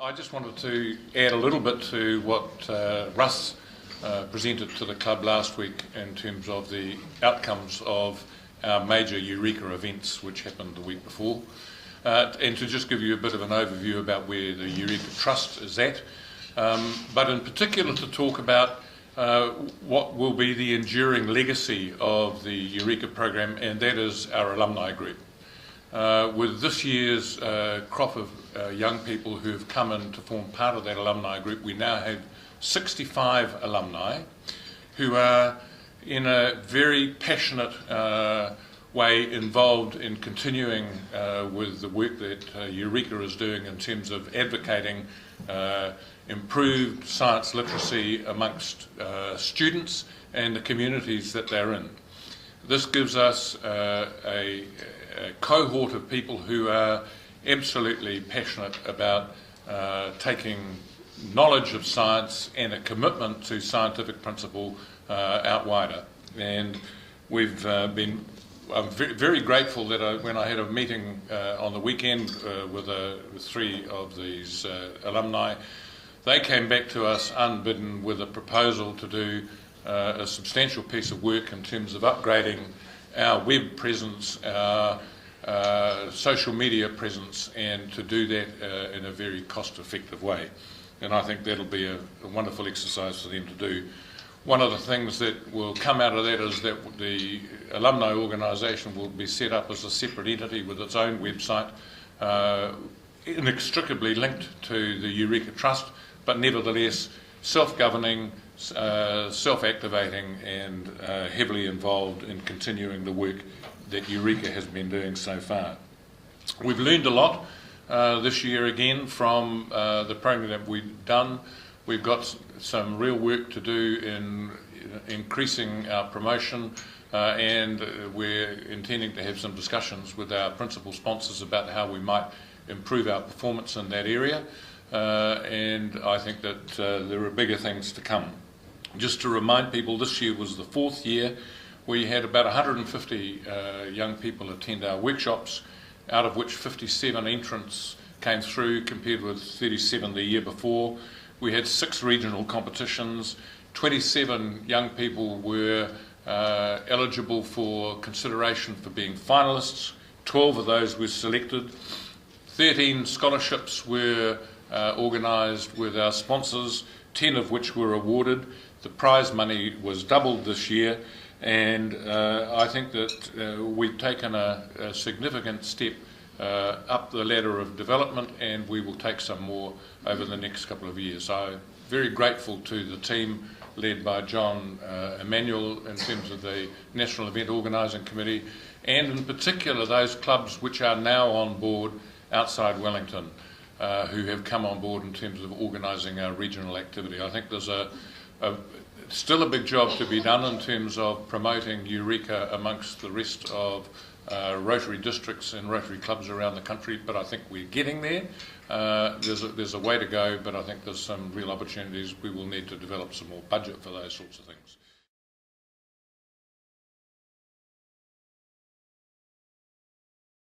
I just wanted to add a little bit to what Russ presented to the club last week in terms of the outcomes of our major Eureka events which happened the week before, and to just give you a bit of an overview about where the Eureka Trust is at, but in particular to talk about what will be the enduring legacy of the Eureka program, and that is our alumni group. With this year's crop of young people who have come in to form part of that alumni group, we now have 65 alumni who are in a very passionate way involved in continuing with the work that Eureka is doing in terms of advocating improved science literacy amongst students and the communities that they're in. This gives us a cohort of people who are absolutely passionate about taking knowledge of science and a commitment to scientific principle out wider. And I'm very grateful that when I had a meeting on the weekend with three of these alumni, they came back to us unbidden with a proposal to do a substantial piece of work in terms of upgrading our web presence, our social media presence, and to do that in a very cost-effective way. And I think that'll be a wonderful exercise for them to do. One of the things that will come out of that is that the alumni organisation will be set up as a separate entity with its own website, inextricably linked to the Eureka Trust, but nevertheless self-governing, self-activating, and heavily involved in continuing the work that Eureka has been doing so far. We've learned a lot this year again from the program that we've done. We've got some real work to do in increasing our promotion, and we're intending to have some discussions with our principal sponsors about how we might improve our performance in that area, and I think that there are bigger things to come. Just to remind people, this year was the fourth year. We had about 150 young people attend our workshops, out of which 57 entrants came through compared with 37 the year before. We had 6 regional competitions, 27 young people were eligible for consideration for being finalists, 12 of those were selected, 13 scholarships were organised with our sponsors, 10 of which were awarded. The prize money was doubled this year, and I think that we've taken a significant step up the ladder of development, and we will take some more over the next couple of years. So very grateful to the team led by John Emmanuel in terms of the National Event Organising Committee, and in particular those clubs which are now on board outside Wellington, who have come on board in terms of organising our regional activity. I think there's still a big job to be done in terms of promoting Eureka amongst the rest of Rotary districts and Rotary clubs around the country, but I think we're getting there. There's a way to go, but I think there's some real opportunities. We will need to develop some more budget for those sorts of things.